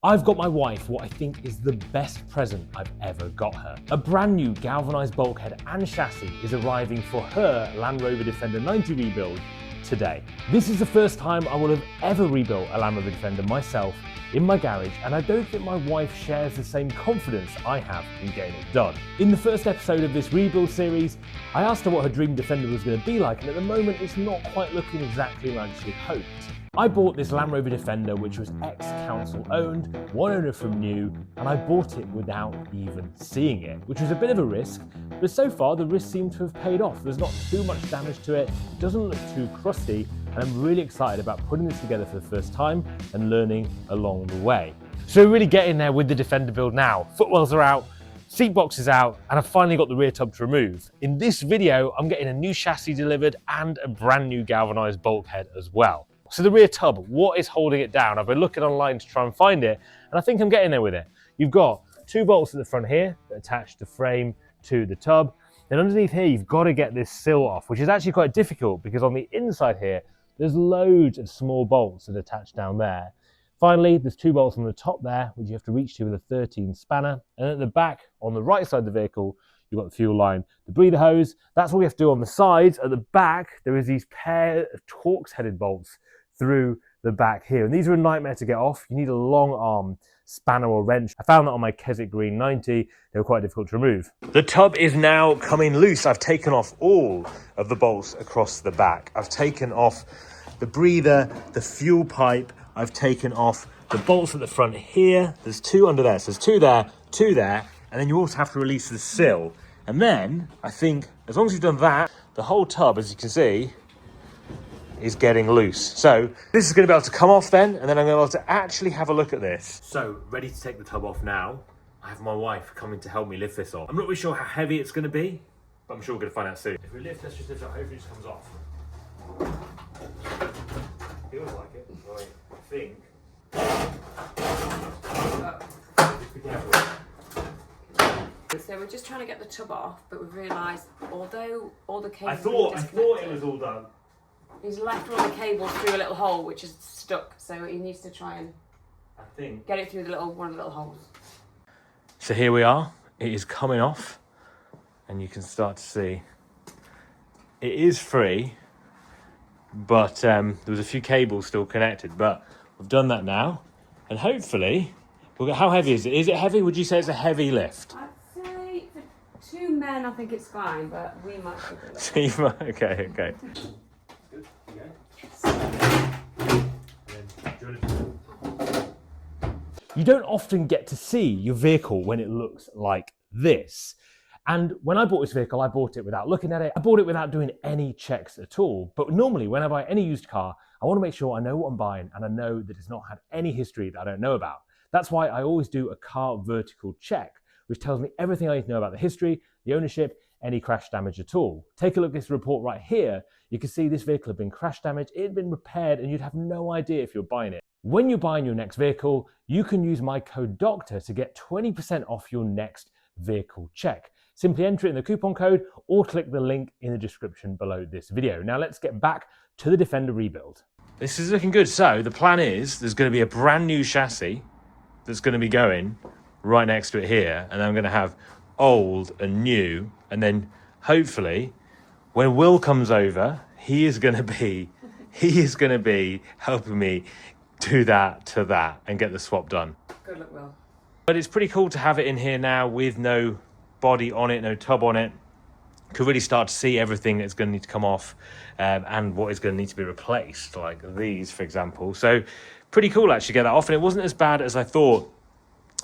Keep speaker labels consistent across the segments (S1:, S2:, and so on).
S1: I've got my wife what I think is the best present I've ever got her. A brand new galvanized bulkhead and chassis is arriving for her Land Rover Defender 90 rebuild today. This is the first time I will have ever rebuilt a Land Rover Defender myself in my garage, and I don't think my wife shares the same confidence I have in getting it done. In the first episode of this rebuild series, I asked her what her dream Defender was going to be like, and at the moment it's not quite looking exactly like she had hoped. I bought this Land Rover Defender, which was ex-council owned, one owner from new, and I bought it without even seeing it, which was a bit of a risk, but so far the risk seemed to have paid off. There's not too much damage to it, it doesn't look too crusty, and I'm really excited about putting this together for the first time and learning along the way. So we're really getting there with the Defender build now. Footwells are out, seat box is out, and I've finally got the rear tub to remove. In this video, I'm getting a new chassis delivered and a brand new galvanized bulkhead as well. So the rear tub, what is holding it down? I've been looking online to try and find it, and I think I'm getting there with it. You've got two bolts at the front here that attach the frame to the tub. Then underneath here, you've got to get this sill off, which is actually quite difficult because on the inside here, there's loads of small bolts that attach down there. Finally, there's two bolts on the top there, which you have to reach to with a 13 spanner. And at the back, on the right side of the vehicle, you've got the fuel line, the breather hose. That's what we have to do on the sides. At the back, there is these pair of Torx-headed bolts through the back here. And these are a nightmare to get off. You need a long arm spanner or wrench. I found that on my Keswick Green 90. They were quite difficult to remove. The tub is now coming loose. I've taken off all of the bolts across the back. I've taken off the breather, the fuel pipe. I've taken off the bolts at the front here. There's two under there. So there's two there. And then you also have to release the sill. And then I think as long as you've done that, the whole tub, as you can see, is getting loose. So this is going to be able to come off then, and then I'm going to be able to actually have a look at this. So ready to take the tub off now. I have my wife coming to help me lift this off. I'm not really sure how heavy it's going to be, but I'm sure we're going to find out soon. If we lift, let's just lift it up. Hopefully it just comes off. Feels like it. Right, I think. Just be careful.
S2: So we're just trying to get the tub off, but we've realised although all the cables
S1: I thought it was all done.
S2: He's left one of the cables through a little hole which is stuck, so he needs to try and get it through one of the little holes.
S1: So here we are. It is coming off, and you can start to see it is free, but there was a few cables still connected. But we've done that now, and hopefully, how heavy is it? Is it heavy? Would you say it's a heavy lift?
S2: I'd say for two men, I think it's fine, but we might be good.
S1: Okay. You don't often get to see your vehicle when it looks like this. And when I bought this vehicle, I bought it without looking at it. I bought it without doing any checks at all. But normally when I buy any used car, I want to make sure I know what I'm buying and I know that it's not had any history that I don't know about. That's why I always do a car vertical check, which tells me everything I need to know about the history, the ownership, any crash damage at all. Take a look at this report right here. You can see this vehicle had been crash damaged, it had been repaired, and you'd have no idea if you're buying it. When you're buying your next vehicle, you can use my code DOCTOR to get 20% off your next vehicle check. Simply enter it in the coupon code or click the link in the description below this video. Now let's get back to the Defender rebuild. This is looking good. So the plan is there's going to be a brand new chassis that's going to be going right next to it here, and then I'm going to have old and new, and then hopefully when Will comes over, he is going to be helping me do that to that and get the swap done.
S2: Good luck, Will.
S1: But it's pretty cool to have it in here now with no body on it, no tub on it. Could really start to see everything that's going to need to come off and what is going to need to be replaced, like these, for example. So pretty cool actually get that off, and it wasn't as bad as I thought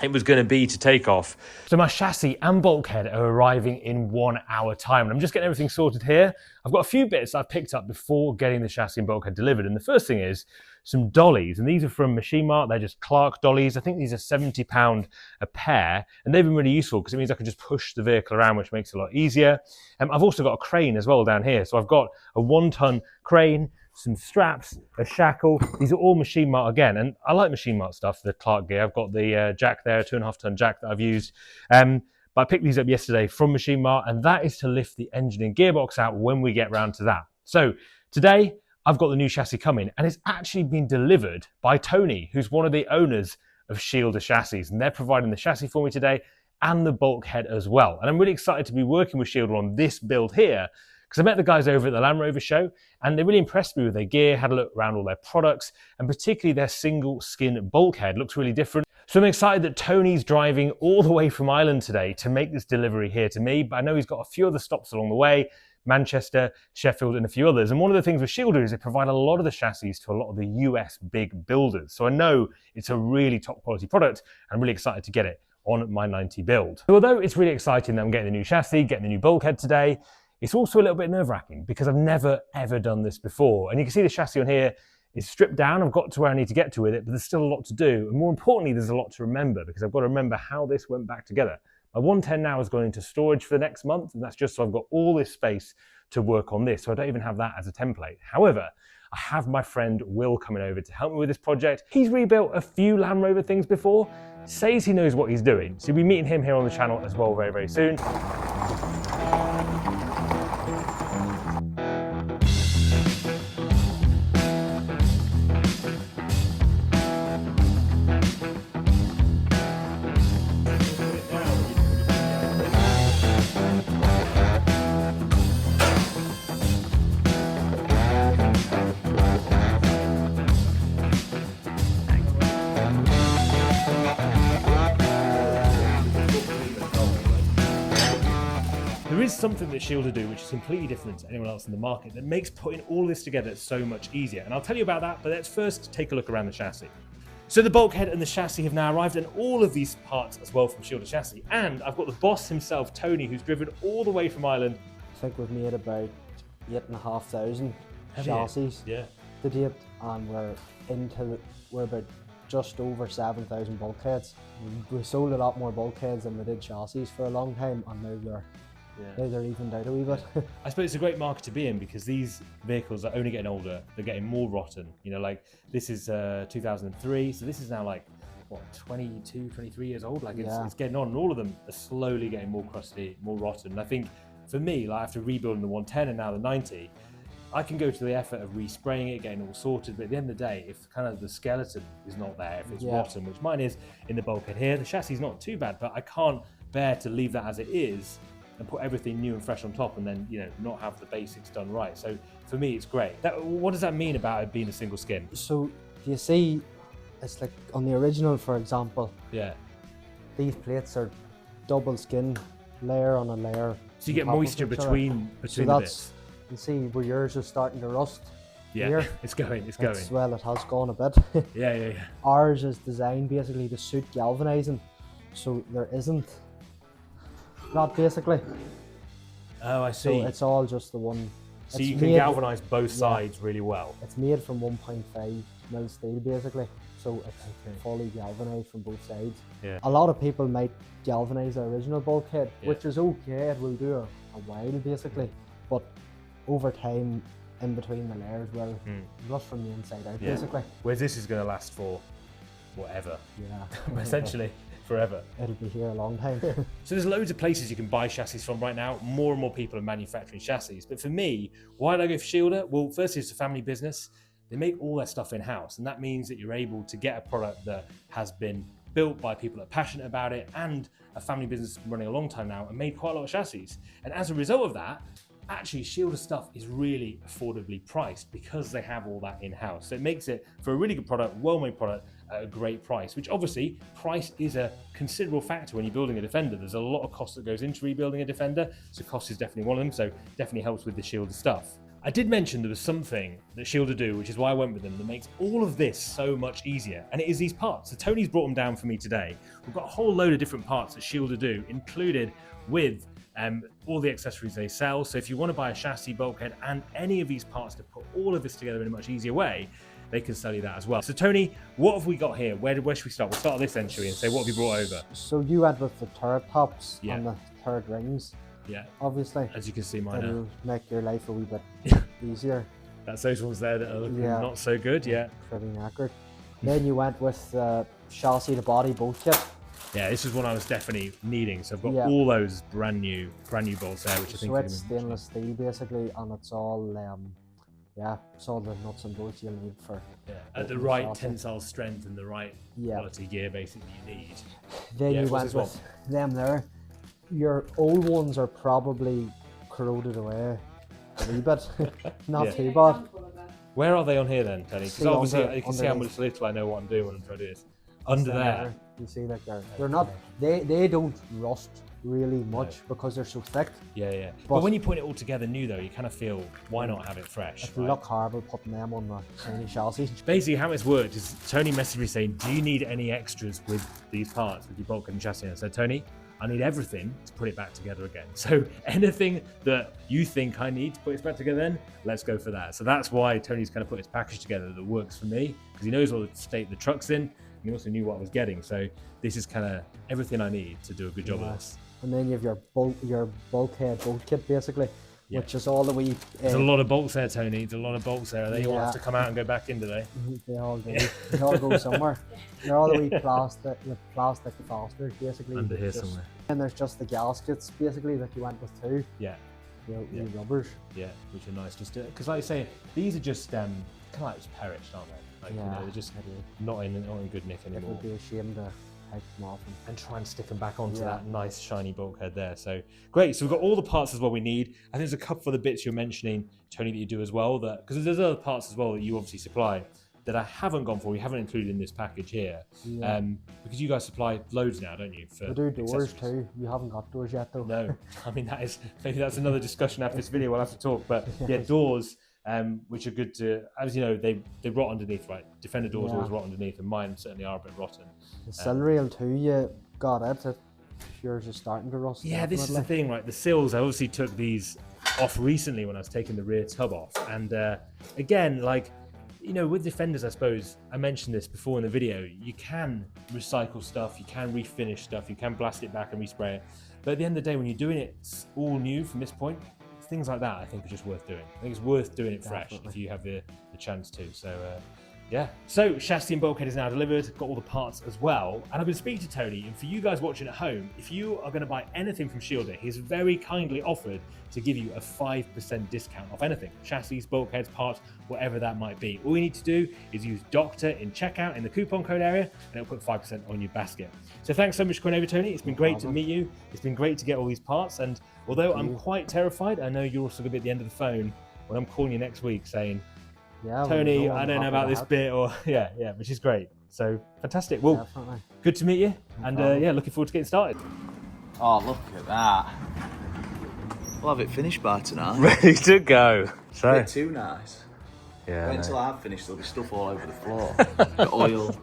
S1: it was going to be to take off. So my chassis and bulkhead are arriving in 1 hour time, and I'm just getting everything sorted here. I've got a few bits I've picked up before getting the chassis and bulkhead delivered, and the first thing is some dollies, and these are from Machine Mart. They're just Clark dollies. I think these are £70 a pair, and they've been really useful because it means I can just push the vehicle around, which makes it a lot easier. I've also got a crane as well down here, so I've got a 1-ton crane, some straps, a shackle. These are all Machine Mart again, and I like Machine Mart stuff, the Clark gear. I've got the jack there, a 2.5-ton jack that I've used. But I picked these up yesterday from Machine Mart, and that is to lift the engine and gearbox out when we get round to that. So today, I've got the new chassis coming, and it's actually been delivered by Tony, who's one of the owners of Shielder chassis, and they're providing the chassis for me today and the bulkhead as well. And I'm really excited to be working with Shielder on this build here, because I met the guys over at the Land Rover show and they really impressed me with their gear, had a look around all their products, and particularly their single skin bulkhead looks really different. So I'm excited that Tony's driving all the way from Ireland today to make this delivery here to me, but I know he's got a few other stops along the way, Manchester, Sheffield, and a few others. And one of the things with Shielder is they provide a lot of the chassis to a lot of the US big builders. So I know it's a really top quality product, and I'm really excited to get it on my 90 build. So although it's really exciting that I'm getting the new chassis, getting the new bulkhead today, it's also a little bit nerve-wracking because I've never ever done this before. And you can see the chassis on here is stripped down. I've got to where I need to get to with it, but there's still a lot to do. And more importantly, there's a lot to remember because I've got to remember how this went back together. My 110 now is going into storage for the next month, and that's just so I've got all this space to work on this. So I don't even have that as a template. However, I have my friend Will coming over to help me with this project. He's rebuilt a few Land Rover things before, says he knows what he's doing. So you'll be meeting him here on the channel as well very, very soon. There is something that Shielder do which is completely different to anyone else in the market that makes putting all this together so much easier. And I'll tell you about that, but let's first take a look around the chassis. So the bulkhead and the chassis have now arrived, and all of these parts as well from Shielder chassis. And I've got the boss himself, Tony, who's driven all the way from Ireland.
S3: I think we've made about 8,500 chassis to date, and we're about just over 7,000 bulkheads. We sold a lot more bulkheads than we did chassis for a long time, and now they're evened out a wee bit.
S1: I suppose it's a great market to be in because these vehicles are only getting older, they're getting more rotten. You know, like this is 2003, so this is now like, what, 22, 23 years old? Like it's getting on, and all of them are slowly getting more crusty, more rotten. And I think for me, like after rebuilding the 110 and now the 90, I can go to the effort of respraying it, getting it all sorted, but at the end of the day, if kind of the skeleton is not there, if it's rotten, which mine is in the bulkhead here, the chassis is not too bad, but I can't bear to leave that as it is and put everything new and fresh on top and then, you know, not have the basics done right. So for me, it's great. What does that mean about it being a single skin?
S3: So you see, it's like on the original, for example, these plates are double skin, layer on a layer.
S1: So you get moisture between the bits.
S3: You see where yours is starting to rust.
S1: Yeah,
S3: here.
S1: it's going.
S3: Well, it has gone a bit.
S1: Yeah.
S3: Ours is designed basically to suit galvanizing, so there isn't that basically.
S1: Oh, I see.
S3: So it's all just the one.
S1: So you can galvanize both sides really well.
S3: It's made from 1.5 mil steel basically, so it's fully galvanized from both sides.
S1: Yeah.
S3: A lot of people might galvanize the original bulkhead, which is okay. It will do a while basically, but over time, in between the layers, will rust from the inside out basically.
S1: Whereas this is going to last for whatever.
S3: Yeah.
S1: Essentially forever.
S3: It'll be here a long time.
S1: So there's loads of places you can buy chassis from right now. More and more people are manufacturing chassis. But for me, why did I go for Shielder? Well, firstly, it's a family business. They make all their stuff in-house, and that means that you're able to get a product that has been built by people that are passionate about it, and a family business running a long time now and made quite a lot of chassis. And as a result of that, actually Shielder stuff is really affordably priced because they have all that in-house. So it makes it, for a really good product, well-made product, at a great price, which obviously price is a considerable factor when you're building a Defender. There's a lot of cost that goes into rebuilding a Defender, so cost is definitely one of them, so definitely helps with the Shielder stuff. I did mention there was something that Shielder do, which is why I went with them, that makes all of this so much easier, and it is these parts. So Tony's brought them down for me today. We've got a whole load of different parts that Shielder do, included with all the accessories they sell. So if you want to buy a chassis, bulkhead, and any of these parts to put all of this together in a much easier way, they can sell you that as well. So Tony, what have we got here? Where should we start? We'll start at this entry and say, what have you brought over?
S3: So you went with the turret tops and the turret rings.
S1: Yeah.
S3: Obviously.
S1: As you can see, mine
S3: It'll make your life a wee bit easier.
S1: That's those ones there that are looking not so good,
S3: Pretty knackered. Then you went with chassis to body bolt kit.
S1: Yeah, this is one I was definitely needing. So I've got all those brand new bolts there, which I think.
S3: So it's stainless steel basically, and it's all yeah, it's all the nuts and bolts you'll need for.
S1: Yeah. At the right tensile strength and the right quality gear, basically, you need.
S3: Then you went with them there. Your old ones are probably corroded away a wee bit, not too bad.
S1: Where are they on here then, Tony? Because obviously you can see how much little I know what I'm doing when I'm trying to do this. Under there.
S3: You see that they're not, they don't rust really much because they're so thick.
S1: Yeah. But when you put it all together new though, you kind of feel, why not have it fresh?
S3: It look horrible putting them on the tiny chassis.
S1: Basically how it's worked is Tony messaged me saying, do you need any extras with these parts, with your bulkhead and chassis? And I said, Tony, I need everything to put it back together again. So anything that you think I need to put it back together then, let's go for that. So that's why Tony's kind of put his package together that works for me, because he knows what state the truck's in, and he also knew what I was getting. So this is kind of everything I need to do a good job of this.
S3: And then you have your bulkhead bolt kit basically, which is all the way.
S1: There's a lot of bolts there, Tony. There's a lot of bolts there. They all have to come out and go back in today.
S3: They all do. They all go somewhere. They're all the way plastic with plastic fasteners basically.
S1: Under here somewhere.
S3: And there's just the gaskets basically that you went with too.
S1: Yeah.
S3: The rubbers.
S1: Yeah, which are nice. Just because, like I say, these are just kind of like just perished, aren't they? Like, you know, they're just not in good nick anymore.
S3: It would be a shame to take them off
S1: and try and stick them back onto that nice shiny bulkhead there. So great. So we've got all the parts as well we need. I think there's a couple of the bits you're mentioning, Tony, that you do as well. That because there's other parts as well that you obviously supply that I haven't gone for. We haven't included in this package here. Because you guys supply loads now, don't you?
S3: We do doors too. You haven't got doors yet though.
S1: No, I mean maybe that's another discussion after this video. We'll have to talk. But yeah, doors. Which are good to, as you know, they rot underneath, right? Defender doors always rot underneath, and mine certainly are a bit rotten.
S3: The sill rail too, you got it. Yours is starting to rust.
S1: Yeah, this is the thing, right? The sills, I obviously took these off recently when I was taking the rear tub off, and again, like, you know, with Defenders, I suppose I mentioned this before in the video. You can recycle stuff, you can refinish stuff, you can blast it back and respray it, but at the end of the day, when you're doing it all new from this point, things like that I think are just worth doing. I think it's worth doing it fresh if you have the chance to. So yeah. So chassis and bulkhead is now delivered, got all the parts as well. And I've been speaking to Tony, and for you guys watching at home, if you are going to buy anything from Shielder, he's very kindly offered to give you a 5% discount off anything. Chassis, bulkheads, parts, whatever that might be. All you need to do is use Doctor in checkout in the coupon code area, and it'll put 5% on your basket. So thanks so much for coming over, Tony. It's been great to meet you. It's been great to get all these parts. And although I'm quite terrified, I know you're also going to be at the end of the phone when I'm calling you next week saying, Tony, I don't know about this bit, or which is great. So fantastic. Well, good to meet you, and looking forward to getting started.
S4: Oh, look at that! We'll have it finished by tonight.
S1: Ready to go. So
S4: a bit too nice.
S1: Yeah.
S4: Wait until I've finished. There'll be stuff all over the floor. The oil.